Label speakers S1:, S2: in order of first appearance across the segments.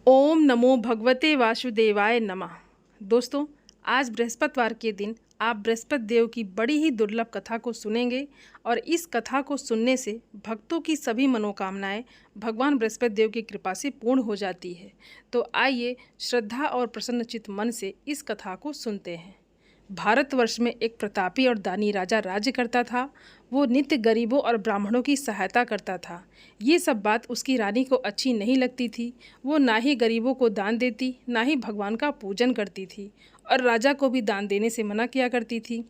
S1: ओम नमो भगवते वासुदेवाय नमः। दोस्तों, आज बृहस्पतिवार के दिन आप बृहस्पति देव की बड़ी ही दुर्लभ कथा को सुनेंगे और इस कथा को सुनने से भक्तों की सभी मनोकामनाएं भगवान बृहस्पति देव की कृपा से पूर्ण हो जाती है। तो आइए श्रद्धा और प्रसन्नचित्त मन से इस कथा को सुनते हैं। भारतवर्ष में एक प्रतापी और दानी राजा राज्य करता था। वो नित्य गरीबों और ब्राह्मणों की सहायता करता था। ये सब बात उसकी रानी को अच्छी नहीं लगती थी। वो ना ही गरीबों को दान देती, ना ही भगवान का पूजन करती थी और राजा को भी दान देने से मना किया करती थी।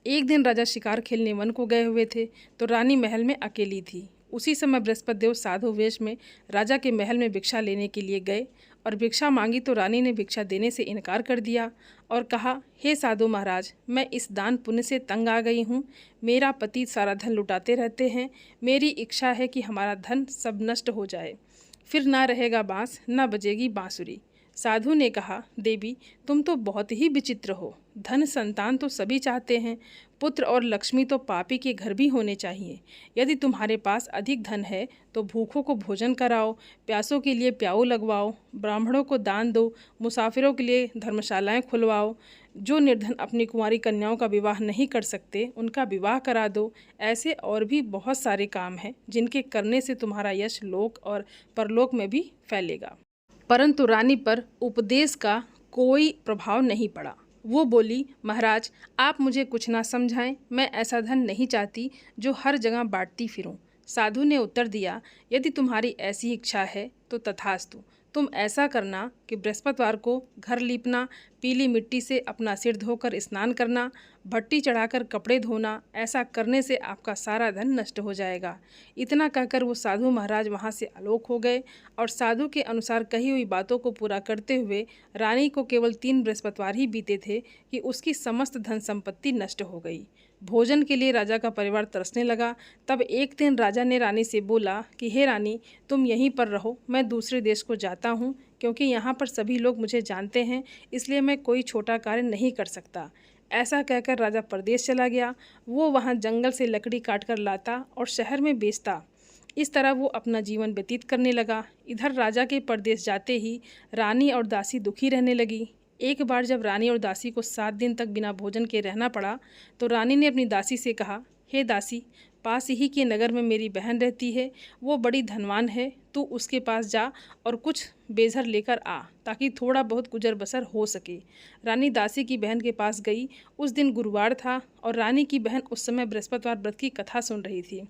S1: एक दिन राजा शिकार खेलने वन को गए हुए थे तो रानी महल में अकेली थी। उसी समय बृहस्पति देव साधु वेश में राजा के महल में भिक्षा लेने के लिए गए और भिक्षा मांगी तो रानी ने भिक्षा देने से इनकार कर दिया और कहा, हे साधु महाराज, मैं इस दान पुण्य से तंग आ गई हूँ। मेरा पति सारा धन लुटाते रहते हैं। मेरी इच्छा है कि हमारा धन सब नष्ट हो जाए, फिर ना रहेगा बाँस, ना बजेगी बाँसुरी। साधु ने कहा, देवी, तुम तो बहुत ही विचित्र हो। धन संतान तो सभी चाहते हैं, पुत्र और लक्ष्मी तो पापी के घर भी होने चाहिए। यदि तुम्हारे पास अधिक धन है तो भूखों को भोजन कराओ, प्यासों के लिए प्याऊ लगवाओ, ब्राह्मणों को दान दो, मुसाफिरों के लिए धर्मशालाएं खुलवाओ। जो निर्धन अपनी कुंवारी कन्याओं का विवाह नहीं कर सकते उनका विवाह करा दो। ऐसे और भी बहुत सारे काम हैं जिनके करने से तुम्हारा यश लोक और परलोक में भी फैलेगा। परंतु रानी पर उपदेश का कोई प्रभाव नहीं पड़ा। वो बोली, महाराज, आप मुझे कुछ ना समझाएं। मैं ऐसा धन नहीं चाहती जो हर जगह बांटती फिरूं। साधु ने उत्तर दिया, यदि तुम्हारी ऐसी इच्छा है तो तथास्तु। तुम ऐसा करना कि बृहस्पतिवार को घर लीपना, पीली मिट्टी से अपना सिर धोकर स्नान करना, भट्टी चढ़ाकर कपड़े धोना। ऐसा करने से आपका सारा धन नष्ट हो जाएगा। इतना कहकर वो साधु महाराज वहाँ से आलोक हो गए और साधु के अनुसार कही हुई बातों को पूरा करते हुए रानी को केवल 3 बृहस्पतिवार ही बीते थे कि उसकी समस्त धन संपत्ति नष्ट हो गई। भोजन के लिए राजा का परिवार तरसने लगा। तब एक दिन राजा ने रानी से बोला कि हे रानी, तुम यहीं पर रहो, मैं दूसरे देश को जाता हूँ, क्योंकि यहाँ पर सभी लोग मुझे जानते हैं, इसलिए मैं कोई छोटा कार्य नहीं कर सकता। ऐसा कहकर राजा परदेश चला गया। वो वहाँ जंगल से लकड़ी काटकर लाता और शहर में बेचता। इस तरह वो अपना जीवन व्यतीत करने लगा। इधर राजा के परदेश जाते ही रानी और दासी दुखी रहने लगी। एक बार जब रानी और दासी को 7 दिन तक बिना भोजन के रहना पड़ा तो रानी ने अपनी दासी से कहा, हे दासी, पास ही के नगर में मेरी बहन रहती है, वो बड़ी धनवान है। तू उसके पास जा और कुछ बेझर लेकर आ ताकि थोड़ा बहुत गुजर बसर हो सके। रानी दासी की बहन के पास गई। उस दिन गुरुवार था और रानी की बहन उस समय बृहस्पतिवार व्रत की कथा सुन रही थी।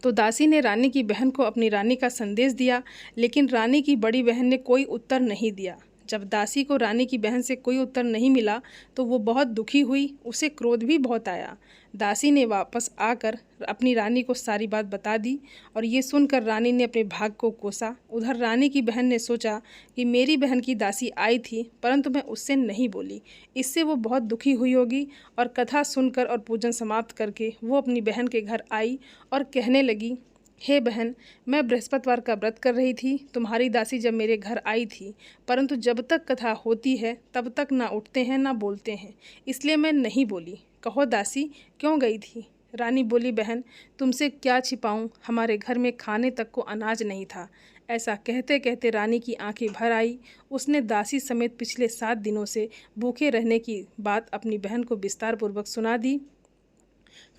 S1: तो दासी ने रानी की बहन को अपनी रानी का संदेश दिया, लेकिन रानी की बड़ी बहन ने कोई उत्तर नहीं दिया। जब दासी को रानी की बहन से कोई उत्तर नहीं मिला तो वो बहुत दुखी हुई, उसे क्रोध भी बहुत आया। दासी ने वापस आकर अपनी रानी को सारी बात बता दी और ये सुनकर रानी ने अपने भाग को कोसा। उधर रानी की बहन ने सोचा कि मेरी बहन की दासी आई थी परंतु मैं उससे नहीं बोली, इससे वो बहुत दुखी हुई होगी। और कथा सुनकर और पूजन समाप्त करके वो अपनी बहन के घर आई और कहने लगी, हे बहन, मैं बृहस्पतिवार का व्रत कर रही थी। तुम्हारी दासी जब मेरे घर आई थी, परंतु जब तक कथा होती है तब तक ना उठते हैं ना बोलते हैं, इसलिए मैं नहीं बोली। कहो दासी, क्यों गई थी? रानी बोली, बहन, तुमसे क्या छिपाऊं, हमारे घर में खाने तक को अनाज नहीं था। ऐसा कहते कहते रानी की आंखें भर आई। उसने दासी समेत पिछले 7 दिनों से भूखे रहने की बात अपनी बहन को विस्तार पूर्वक सुना दी।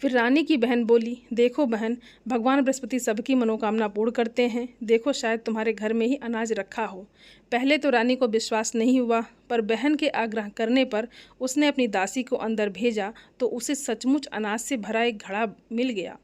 S1: फिर रानी की बहन बोली, देखो बहन, भगवान बृहस्पति सबकी मनोकामना पूर्ण करते हैं। देखो, शायद तुम्हारे घर में ही अनाज रखा हो। पहले तो रानी को विश्वास नहीं हुआ, पर बहन के आग्रह करने पर उसने अपनी दासी को अंदर भेजा तो उसे सचमुच अनाज से भरा एक घड़ा मिल गया।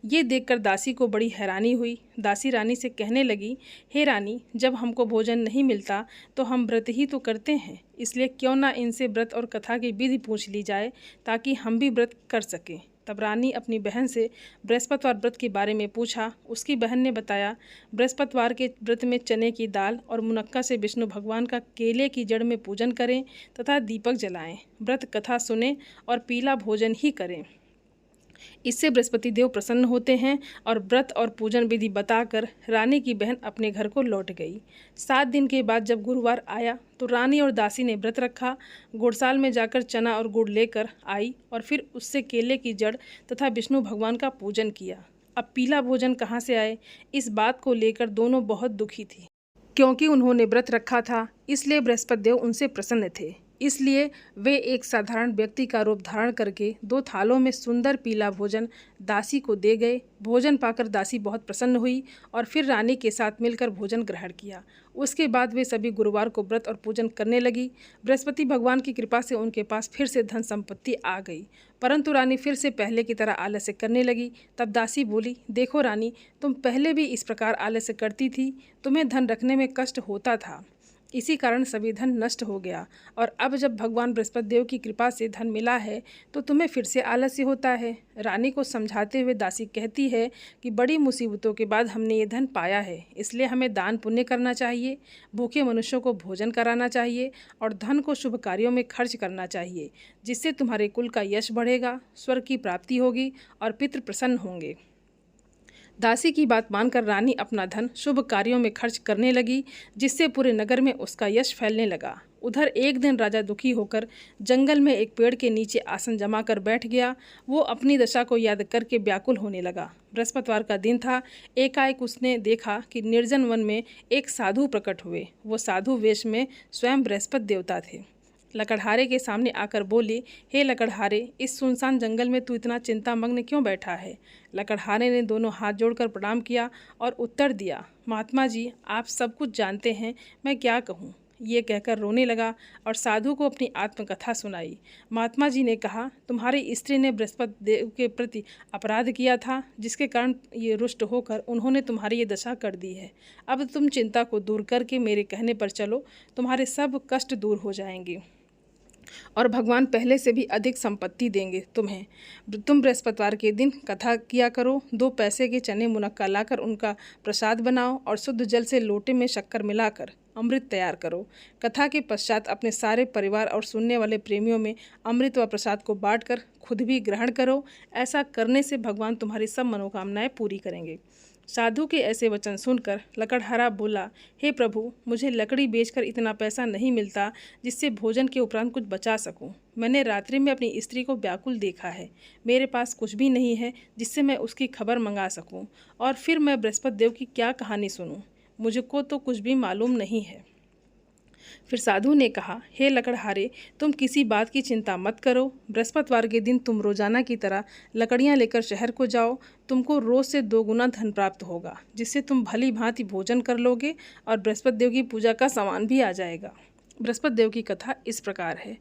S1: ये देखकर दासी को बड़ी हैरानी हुई। दासी रानी से कहने लगी, हे रानी, जब हमको भोजन नहीं मिलता तो हम व्रत ही तो करते हैं, इसलिए क्यों ना इनसे व्रत और कथा की विधि पूछ ली जाए ताकि हम भी व्रत कर सकें। तब रानी अपनी बहन से बृहस्पतिवार व्रत के बारे में पूछा। उसकी बहन ने बताया, बृहस्पतिवार के व्रत में चने की दाल और मुनक्का से विष्णु भगवान का केले की जड़ में पूजन करें तथा दीपक जलाएं, व्रत कथा सुनें और पीला भोजन ही करें। इससे बृहस्पति देव प्रसन्न होते हैं। और व्रत और पूजन विधि बताकर रानी की बहन अपने घर को लौट गई। 7 दिन के बाद जब गुरुवार आया तो रानी और दासी ने व्रत रखा। गुड़साल में जाकर चना और गुड़ लेकर आई और फिर उससे केले की जड़ तथा विष्णु भगवान का पूजन किया। अब पीला भोजन कहाँ से आए, इस बात को लेकर दोनों बहुत दुखी थी। क्योंकि उन्होंने व्रत रखा था, इसलिए बृहस्पति देव उनसे प्रसन्न थे। इसलिए वे एक साधारण व्यक्ति का रूप धारण करके 2 थालों में सुंदर पीला भोजन दासी को दे गए। भोजन पाकर दासी बहुत प्रसन्न हुई और फिर रानी के साथ मिलकर भोजन ग्रहण किया। उसके बाद वे सभी गुरुवार को व्रत और पूजन करने लगी। बृहस्पति भगवान की कृपा से उनके पास फिर से धन संपत्ति आ गई, परंतु रानी फिर से पहले की तरह आलस्य करने लगी। तब दासी बोली, देखो रानी, तुम पहले भी इस प्रकार आलस्य करती थी, तुम्हें धन रखने में कष्ट होता था, इसी कारण सभी धन नष्ट हो गया, और अब जब भगवान बृहस्पति देव की कृपा से धन मिला है तो तुम्हें फिर से आलस्य होता है। रानी को समझाते हुए दासी कहती है कि बड़ी मुसीबतों के बाद हमने ये धन पाया है, इसलिए हमें दान पुण्य करना चाहिए, भूखे मनुष्यों को भोजन कराना चाहिए और धन को शुभ कार्यों में खर्च करना चाहिए, जिससे तुम्हारे कुल का यश बढ़ेगा, स्वर्ग की प्राप्ति होगी और पितृ प्रसन्न होंगे। दासी की बात मानकर रानी अपना धन शुभ कार्यों में खर्च करने लगी, जिससे पूरे नगर में उसका यश फैलने लगा। उधर एक दिन राजा दुखी होकर जंगल में एक पेड़ के नीचे आसन जमा कर बैठ गया। वो अपनी दशा को याद करके व्याकुल होने लगा। बृहस्पतिवार का दिन था। एकाएक उसने देखा कि निर्जन वन में एक साधु प्रकट हुए। वो साधु वेश में स्वयं बृहस्पति देवता थे। लकड़हारे के सामने आकर बोले, हे लकड़हारे, इस सुनसान जंगल में तू इतना चिंतामग्न क्यों बैठा है? लकड़हारे ने दोनों हाथ जोड़कर प्रणाम किया और उत्तर दिया, महात्मा जी, आप सब कुछ जानते हैं, मैं क्या कहूँ। ये कहकर रोने लगा और साधु को अपनी आत्मकथा सुनाई। महात्मा जी ने कहा, तुम्हारी स्त्री ने बृहस्पति देव के प्रति अपराध किया था, जिसके कारण ये रुष्ट होकर उन्होंने तुम्हारी ये दशा कर दी है। अब तुम चिंता को दूर करके मेरे कहने पर चलो, तुम्हारे सब कष्ट दूर हो जाएंगे और भगवान पहले से भी अधिक संपत्ति देंगे तुम्हें। तुम बृहस्पतिवार के दिन कथा किया करो, 2 पैसे के चने मुनक्का लाकर उनका प्रसाद बनाओ और शुद्ध जल से लोटे में शक्कर मिलाकर अमृत तैयार करो। कथा के पश्चात अपने सारे परिवार और सुनने वाले प्रेमियों में अमृत व प्रसाद को बांटकर खुद भी ग्रहण करो। ऐसा करने से भगवान तुम्हारी सब मनोकामनाएं पूरी करेंगे। साधु के ऐसे वचन सुनकर लकड़हारा बोला, हे प्रभु, मुझे लकड़ी बेचकर इतना पैसा नहीं मिलता जिससे भोजन के उपरांत कुछ बचा सकूं। मैंने रात्रि में अपनी स्त्री को व्याकुल देखा है। मेरे पास कुछ भी नहीं है जिससे मैं उसकी खबर मंगा सकूं, और फिर मैं बृहस्पति देव की क्या कहानी सुनूं? मुझको तो कुछ भी मालूम नहीं है। फिर साधु ने कहा, हे लकड़हारे, तुम किसी बात की चिंता मत करो। बृहस्पतिवार के दिन तुम रोजाना की तरह लकड़ियां लेकर शहर को जाओ। तुमको रोज से 2 गुना धन प्राप्त होगा, जिससे तुम भली भांति भोजन कर लोगे और बृहस्पति देव की पूजा का सामान भी आ जाएगा। बृहस्पति देव की कथा इस प्रकार है।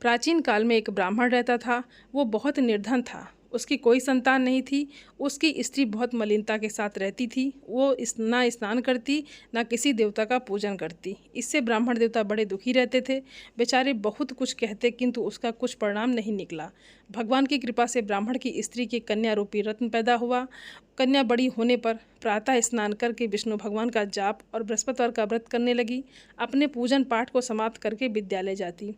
S1: प्राचीन काल में एक ब्राह्मण रहता था। वो बहुत निर्धन था। उसकी कोई संतान नहीं थी। उसकी स्त्री बहुत मलिनता के साथ रहती थी। वो ना स्नान करती, ना किसी देवता का पूजन करती। इससे ब्राह्मण देवता बड़े दुखी रहते थे। बेचारे बहुत कुछ कहते, किंतु उसका कुछ परिणाम नहीं निकला। भगवान की कृपा से ब्राह्मण की स्त्री के कन्या रूपी रत्न पैदा हुआ। कन्या बड़ी होने पर प्रातः स्नान करके विष्णु भगवान का जाप और बृहस्पतिवार का व्रत करने लगी। अपने पूजन पाठ को समाप्त करके विद्यालय जाती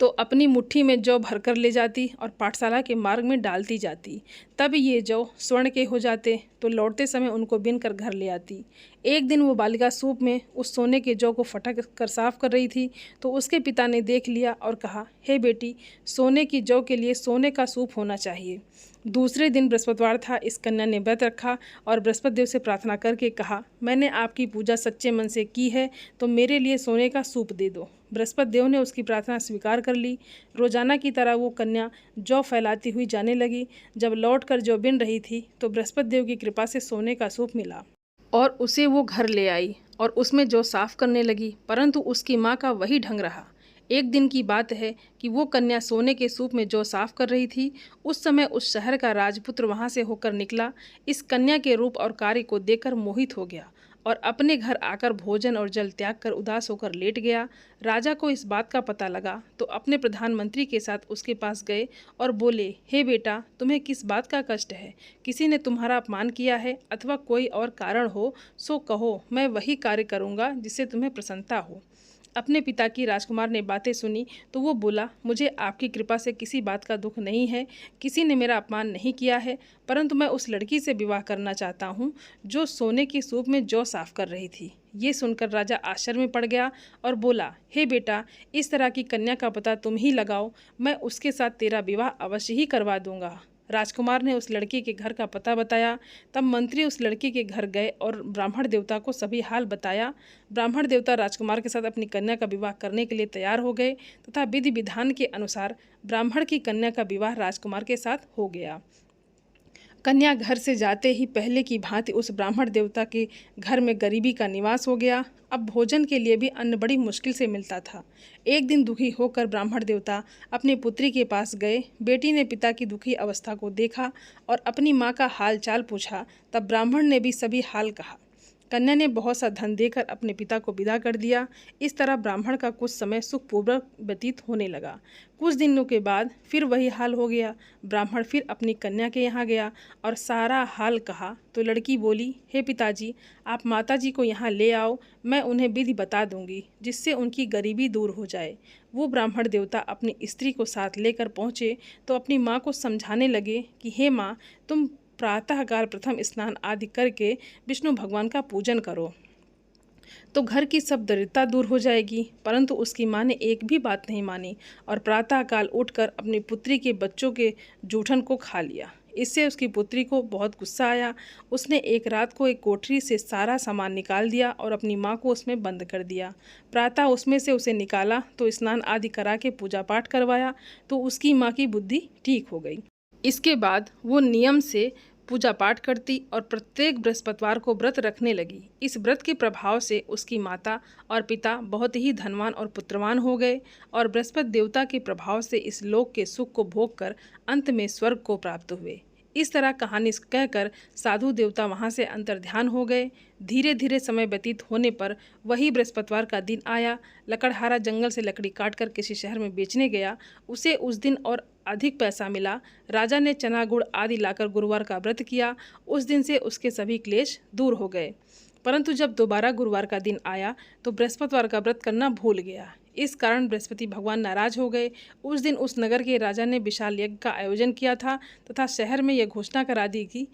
S1: तो अपनी मुट्ठी में जौ भरकर ले जाती और पाठशाला के मार्ग में डालती जाती। तब ये जौ स्वर्ण के हो जाते तो लौटते समय उनको बीन कर घर ले आती। एक दिन वो बालिका सूप में उस सोने के जौ को फटक कर साफ कर रही थी तो उसके पिता ने देख लिया और कहा, हे बेटी, सोने की जौ के लिए सोने का सूप होना चाहिए। दूसरे दिन बृहस्पतिवार था। इस कन्या ने व्रत रखा और बृहस्पति देव से प्रार्थना करके कहा, मैंने आपकी पूजा सच्चे मन से की है तो मेरे लिए सोने का सूप दे दो। बृहस्पति देव ने उसकी प्रार्थना स्वीकार कर ली। रोजाना की तरह वो कन्या जौ फैलाती हुई जाने लगी। जब लौट कर जौ बिन रही थी तो बृहस्पति देव की कृपा से सोने का सूप मिला और उसे वो घर ले आई और उसमें जौ साफ करने लगी, परंतु उसकी माँ का वही ढंग रहा। एक दिन की बात है कि वो कन्या सोने के सूप में जौ साफ कर रही थी। उस समय उस शहर का राजपुत्र वहां से होकर निकला। इस कन्या के रूप और कार्य को देखकर मोहित हो गया और अपने घर आकर भोजन और जल त्याग कर उदास होकर लेट गया। राजा को इस बात का पता लगा तो अपने प्रधानमंत्री के साथ उसके पास गए और बोले, हे बेटा, तुम्हें किस बात का कष्ट है? किसी ने तुम्हारा अपमान किया है अथवा कोई और कारण हो सो कहो, मैं वही कार्य करूँगा जिससे तुम्हें प्रसन्नता हो। अपने पिता की राजकुमार ने बातें सुनी तो वो बोला, मुझे आपकी कृपा से किसी बात का दुख नहीं है। किसी ने मेरा अपमान नहीं किया है, परंतु मैं उस लड़की से विवाह करना चाहता हूँ जो सोने की सूप में जौ साफ कर रही थी। ये सुनकर राजा आश्चर्य में पड़ गया और बोला, हे बेटा, इस तरह की कन्या का पता तुम ही लगाओ, मैं उसके साथ तेरा विवाह अवश्य ही करवा दूंगा। राजकुमार ने उस लड़की के घर का पता बताया। तब मंत्री उस लड़की के घर गए और ब्राह्मण देवता को सभी हाल बताया। ब्राह्मण देवता राजकुमार के साथ अपनी कन्या का विवाह करने के लिए तैयार हो गए तथा विधि विधान के अनुसार ब्राह्मण की कन्या का विवाह राजकुमार के साथ हो गया। कन्या घर से जाते ही पहले की भांति उस ब्राह्मण देवता के घर में गरीबी का निवास हो गया। अब भोजन के लिए भी अन्न बड़ी मुश्किल से मिलता था। एक दिन दुखी होकर ब्राह्मण देवता अपनी पुत्री के पास गए। बेटी ने पिता की दुखी अवस्था को देखा और अपनी माँ का हाल चाल पूछा। तब ब्राह्मण ने भी सभी हाल कहा। कन्या ने बहुत सा धन देकर अपने पिता को विदा कर दिया। इस तरह ब्राह्मण का कुछ समय सुखपूर्वक व्यतीत होने लगा। कुछ दिनों के बाद फिर वही हाल हो गया। ब्राह्मण फिर अपनी कन्या के यहाँ गया और सारा हाल कहा तो लड़की बोली, हे पिताजी, आप माताजी को यहाँ ले आओ, मैं उन्हें विधि बता दूंगी जिससे उनकी गरीबी दूर हो जाए। वो ब्राह्मण देवता अपनी स्त्री को साथ लेकर पहुँचे तो अपनी माँ को समझाने लगे कि हे माँ, तुम प्रातःकाल प्रथम स्नान आदि करके विष्णु भगवान का पूजन करो तो घर की सब दरिद्रता दूर हो जाएगी। परंतु उसकी माँ ने एक भी बात नहीं मानी और प्रातःकाल उठकर अपनी पुत्री के बच्चों के जूठन को खा लिया। इससे उसकी पुत्री को बहुत गुस्सा आया। उसने एक रात को एक कोठरी से सारा सामान निकाल दिया और अपनी माँ को उसमें बंद कर दिया। प्रातः उसमें से उसे निकाला तो स्नान आदि करा के पूजा पाठ करवाया तो उसकी माँ की बुद्धि ठीक हो गई। इसके बाद वो नियम से पूजा पाठ करती और प्रत्येक बृहस्पतिवार को व्रत रखने लगी। इस व्रत के प्रभाव से उसकी माता और पिता बहुत ही धनवान और पुत्रवान हो गए और बृहस्पति देवता के प्रभाव से इस लोक के सुख को भोग कर अंत में स्वर्ग को प्राप्त हुए। इस तरह कहानी कहकर साधु देवता वहाँ से अंतर्ध्यान हो गए। धीरे धीरे समय व्यतीत होने पर वही बृहस्पतिवार का दिन आया। लकड़हारा जंगल से लकड़ी काटकर किसी शहर में बेचने गया। उसे उस दिन और अधिक पैसा मिला। राजा ने चना गुड़ आदि लाकर गुरुवार का व्रत किया। उस दिन से उसके सभी क्लेश दूर हो गए। परंतु जब दोबारा गुरुवार का दिन आया तो बृहस्पतिवार का व्रत करना भूल गया। इस कारण बृहस्पति भगवान नाराज हो गए। उस दिन उस नगर के राजा ने विशाल यज्ञ का आयोजन किया था तथा शहर में यह घोषणा करा दी कि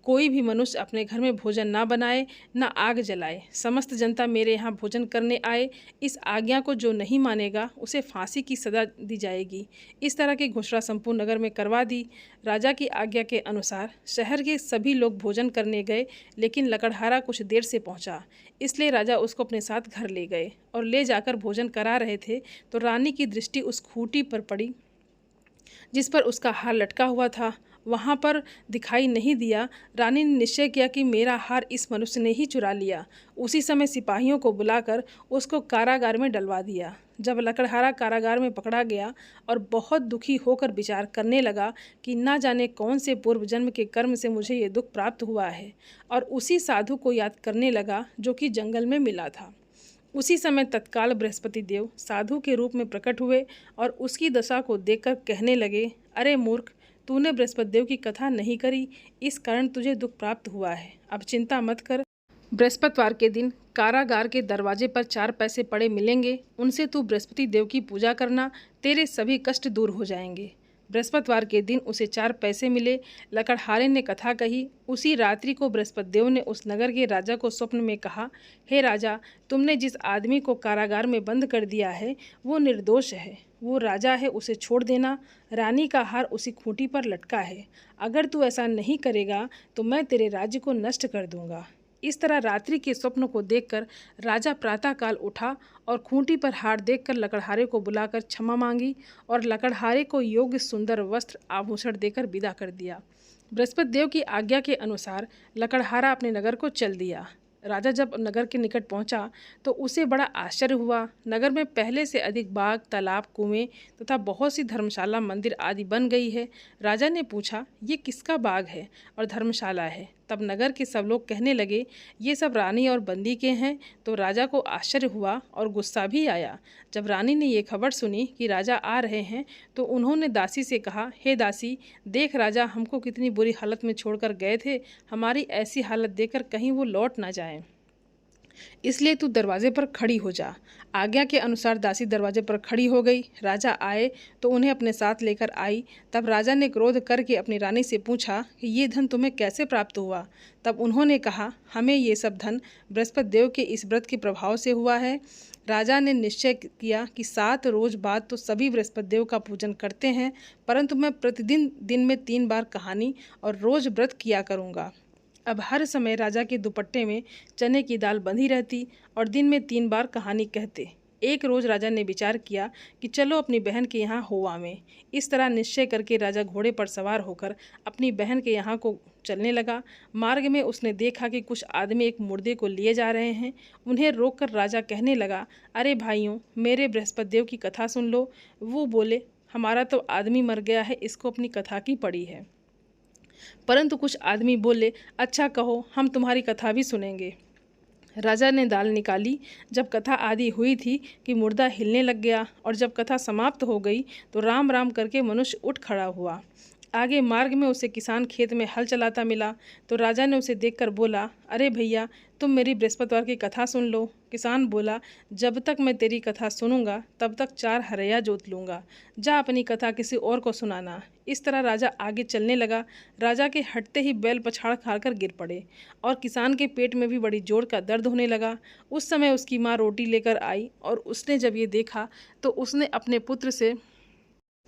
S1: कोई भी मनुष्य अपने घर में भोजन ना बनाए, ना आग जलाए। समस्त जनता मेरे यहाँ भोजन करने आए। इस आज्ञा को जो नहीं मानेगा उसे फांसी की सजा दी जाएगी। इस तरह की घोषणा संपूर्ण नगर में करवा दी। राजा की आज्ञा के अनुसार शहर के सभी लोग भोजन करने गए, लेकिन लकड़हारा कुछ देर से पहुँचा। इसलिए राजा उसको अपने साथ घर ले गए और ले जाकर भोजन करा रहे थे तो रानी की दृष्टि उस खूंटी पर पड़ी जिस पर उसका हार लटका हुआ था। वहाँ पर दिखाई नहीं दिया। रानी ने निश्चय किया कि मेरा हार इस मनुष्य ने ही चुरा लिया। उसी समय सिपाहियों को बुलाकर उसको कारागार में डलवा दिया। जब लकड़हारा कारागार में पकड़ा गया और बहुत दुखी होकर विचार करने लगा कि ना जाने कौन से पूर्व जन्म के कर्म से मुझे ये दुख प्राप्त हुआ है, और उसी साधु को याद करने लगा जो कि जंगल में मिला था। उसी समय तत्काल बृहस्पति देव साधु के रूप में प्रकट हुए और उसकी दशा को देखकर कहने लगे, अरे मूर्ख, तूने बृहस्पति देव की कथा नहीं करी, इस कारण तुझे दुख प्राप्त हुआ है। अब चिंता मत कर। बृहस्पतिवार के दिन कारागार के दरवाजे पर 4 पैसे पड़े मिलेंगे, उनसे तू बृहस्पति देव की पूजा करना, तेरे सभी कष्ट दूर हो जाएंगे। बृहस्पतिवार के दिन उसे 4 पैसे मिले। लकड़हारे ने कथा कही। उसी रात्रि को बृहस्पति देव ने उस नगर के राजा को स्वप्न में कहा, हे राजा, तुमने जिस आदमी को कारागार में बंद कर दिया है वो निर्दोष है, वो राजा है, उसे छोड़ देना। रानी का हार उसी खूंटी पर लटका है। अगर तू ऐसा नहीं करेगा तो मैं तेरे राज्य को नष्ट कर दूंगा। इस तरह रात्रि के स्वप्न को देखकर राजा प्रातःकाल उठा और खूंटी पर हार देखकर लकड़हारे को बुलाकर क्षमा मांगी और लकड़हारे को योग्य सुंदर वस्त्र आभूषण देकर विदा कर दिया। बृहस्पति देव की आज्ञा के अनुसार लकड़हारा अपने नगर को चल दिया। राजा जब नगर के निकट पहुंचा तो उसे बड़ा आश्चर्य हुआ। नगर में पहले से अधिक बाग, तालाब, कुएं तथा बहुत सी धर्मशाला, मंदिर आदि बन गई है। राजा ने पूछा, ये किसका बाग है और धर्मशाला है? तब नगर के सब लोग कहने लगे, ये सब रानी और बंदी के हैं। तो राजा को आश्चर्य हुआ और गुस्सा भी आया। जब रानी ने ये खबर सुनी कि राजा आ रहे हैं तो उन्होंने दासी से कहा, हे दासी, देख राजा हमको कितनी बुरी हालत में छोड़कर गए थे, हमारी ऐसी हालत देखकर कहीं वो लौट ना जाए। इसलिए तू दरवाजे पर खड़ी हो जा। आज्ञा के अनुसार दासी दरवाजे पर खड़ी हो गई। राजा आए तो उन्हें अपने साथ लेकर आई। तब राजा ने क्रोध करके अपनी रानी से पूछा कि ये धन तुम्हें कैसे प्राप्त हुआ। तब उन्होंने कहा, हमें ये सब धन बृहस्पति देव के इस व्रत के प्रभाव से हुआ है। राजा ने निश्चय किया कि 7 रोज बाद तो सभी बृहस्पति देव का पूजन करते हैं, परंतु मैं प्रतिदिन दिन में 3 बार कहानी और रोज व्रत किया करूँगा। अब हर समय राजा के दुपट्टे में चने की दाल बंधी रहती और दिन में 3 बार कहानी कहते। एक रोज़ राजा ने विचार किया कि चलो अपनी बहन के यहाँ हो आवें। इस तरह निश्चय करके राजा घोड़े पर सवार होकर अपनी बहन के यहाँ को चलने लगा। मार्ग में उसने देखा कि कुछ आदमी एक मुर्दे को लिए जा रहे हैं। उन्हें रोककर राजा कहने लगा, अरे भाइयों, मेरे बृहस्पति देव की कथा सुन लो। वो बोले, हमारा तो आदमी मर गया है, इसको अपनी कथा की पड़ी है। परंतु कुछ आदमी बोले, अच्छा कहो, हम तुम्हारी कथा भी सुनेंगे। राजा ने दाल निकाली। जब कथा आदि हुई थी कि मुर्दा हिलने लग गया और जब कथा समाप्त हो गई तो राम राम करके मनुष्य उठ खड़ा हुआ। आगे मार्ग में उसे किसान खेत में हल चलाता मिला तो राजा ने उसे देखकर बोला, अरे भैया, तुम मेरी बृहस्पतिवार की कथा सुन लो। किसान बोला, जब तक मैं तेरी कथा सुनूंगा तब तक 4 हरैया जोत लूँगा। जा अपनी कथा किसी और को सुनाना। इस तरह राजा आगे चलने लगा। राजा के हटते ही बैल पछाड़ खाकर गिर पड़े और किसान के पेट में भी बड़ी जोर का दर्द होने लगा। उस समय उसकी माँ रोटी लेकर आई और उसने जब ये देखा तो उसने अपने पुत्र से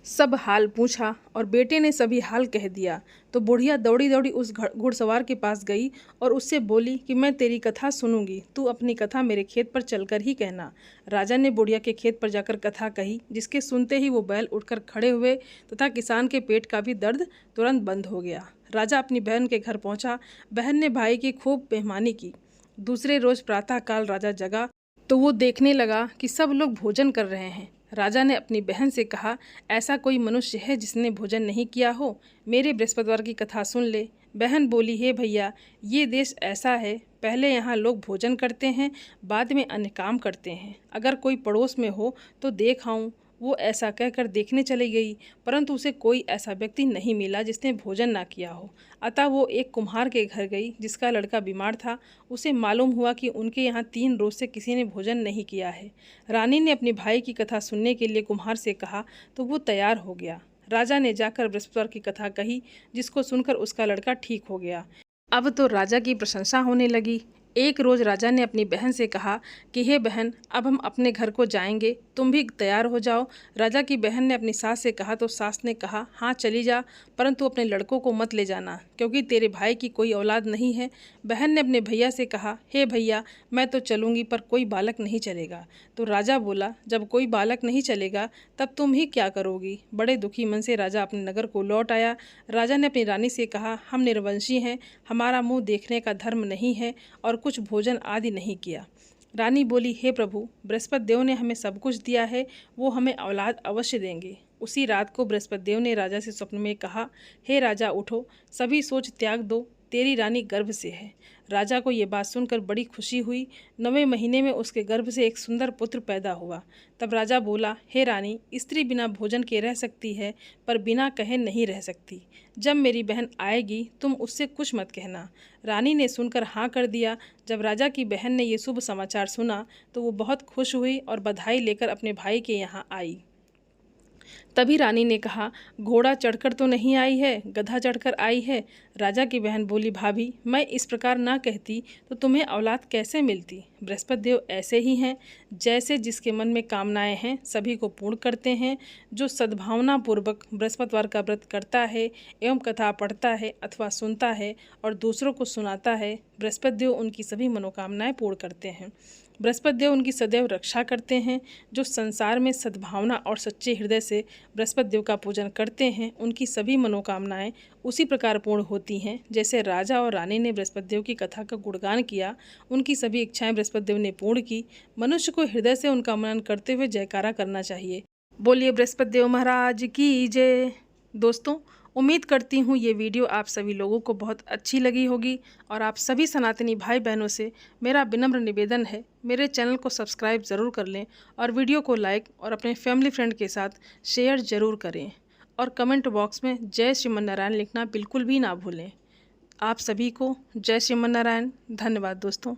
S1: सब हाल पूछा और बेटे ने सभी हाल कह दिया। तो बुढ़िया दौड़ी दौड़ी उस घुड़सवार के पास गई और उससे बोली कि मैं तेरी कथा सुनूंगी, तू अपनी कथा मेरे खेत पर चलकर ही कहना। राजा ने बुढ़िया के खेत पर जाकर कथा कही, जिसके सुनते ही वो बैल उठकर खड़े हुए तथा किसान के पेट का भी दर्द तुरंत बंद हो गया। राजा अपनी बहन के घर पहुंचा। बहन ने भाई की खूब मेहमानी की। दूसरे रोज प्रातःकाल राजा जगा तो वो देखने लगा कि सब लोग भोजन कर रहे हैं। राजा ने अपनी बहन से कहा, ऐसा कोई मनुष्य है जिसने भोजन नहीं किया हो? मेरे बृहस्पतिवार की कथा सुन ले। बहन बोली, हे भैया, ये देश ऐसा है, पहले यहाँ लोग भोजन करते हैं, बाद में अन्य काम करते हैं। अगर कोई पड़ोस में हो तो देख आऊँ। वो ऐसा कहकर देखने चली गई, परंतु उसे कोई ऐसा व्यक्ति नहीं मिला जिसने भोजन ना किया हो। अतः वो एक कुम्हार के घर गई जिसका लड़का बीमार था। उसे मालूम हुआ कि उनके यहाँ 3 रोज से किसी ने भोजन नहीं किया है। रानी ने अपने भाई की कथा सुनने के लिए कुम्हार से कहा तो वो तैयार हो गया। राजा ने जाकर बृहस्पतिवार की कथा कही, जिसको सुनकर उसका लड़का ठीक हो गया। अब तो राजा की प्रशंसा होने लगी। एक रोज़ राजा ने अपनी बहन से कहा कि हे बहन, अब हम अपने घर को जाएंगे, तुम भी तैयार हो जाओ। राजा की बहन ने अपनी सास से कहा तो सास ने कहा, हाँ चली जा, परंतु अपने लड़कों को मत ले जाना, क्योंकि तेरे भाई की कोई औलाद नहीं है। बहन ने अपने भैया से कहा, हे भैया, मैं तो चलूँगी पर कोई बालक नहीं चलेगा। तो राजा बोला, जब कोई बालक नहीं चलेगा तब तुम ही क्या करोगी? बड़े दुखी मन से राजा अपने नगर को लौट आया। राजा ने अपनी रानी से कहा, हम निर्वंशी हैं, हमारा मुँह देखने का धर्म नहीं है और कुछ भोजन आदि नहीं किया। रानी बोली, हे प्रभु, बृहस्पति देव ने हमें सब कुछ दिया है, वो हमें औलाद अवश्य देंगे। उसी रात को बृहस्पति देव ने राजा से स्वप्न में कहा, हे राजा, उठो, सभी सोच त्याग दो, तेरी रानी गर्भ से है। राजा को ये बात सुनकर बड़ी खुशी हुई। 9वें महीने में उसके गर्भ से एक सुंदर पुत्र पैदा हुआ। तब राजा बोला, हे रानी, स्त्री बिना भोजन के रह सकती है पर बिना कहे नहीं रह सकती। जब मेरी बहन आएगी तुम उससे कुछ मत कहना। रानी ने सुनकर हाँ कर दिया। जब राजा की बहन ने ये शुभ समाचार सुना तो वो बहुत खुश हुई और बधाई लेकर अपने भाई के यहाँ आई। तभी रानी ने कहा, घोड़ा चढ़कर तो नहीं आई है, गधा चढ़कर आई है। राजा की बहन बोली, भाभी, मैं इस प्रकार ना कहती तो तुम्हें औलाद कैसे मिलती? बृहस्पति देव ऐसे ही हैं, जैसे जिसके मन में कामनाएं हैं सभी को पूर्ण करते हैं। जो सद्भावना पूर्वक बृहस्पतिवार का व्रत करता है एवं कथा पढ़ता है अथवा सुनता है और दूसरों को सुनाता है, बृहस्पति देव उनकी सभी मनोकामनाएं पूर्ण करते हैं। बृहस्पति देव उनकी सदैव रक्षा करते हैं। जो संसार में सद्भावना और सच्चे हृदय से बृहस्पति देव का पूजन करते हैं, उनकी सभी मनोकामनाएं उसी प्रकार पूर्ण होती हैं जैसे राजा और रानी ने बृहस्पति देव की कथा का गुणगान किया। उनकी सभी इच्छाएं बृहस्पति देव ने पूर्ण की। मनुष्य को हृदय से उनका मनन करते हुए जयकारा करना चाहिए। बोलिए बृहस्पति देव महाराज की जय। दोस्तों, उम्मीद करती हूँ ये वीडियो आप सभी लोगों को बहुत अच्छी लगी होगी और आप सभी सनातनी भाई बहनों से मेरा विनम्र निवेदन है, मेरे चैनल को सब्सक्राइब ज़रूर कर लें और वीडियो को लाइक और अपने फैमिली फ्रेंड के साथ शेयर ज़रूर करें और कमेंट बॉक्स में जय श्रीमन नारायण लिखना बिल्कुल भी ना भूलें। आप सभी को जय श्रीमन नारायण। धन्यवाद दोस्तों।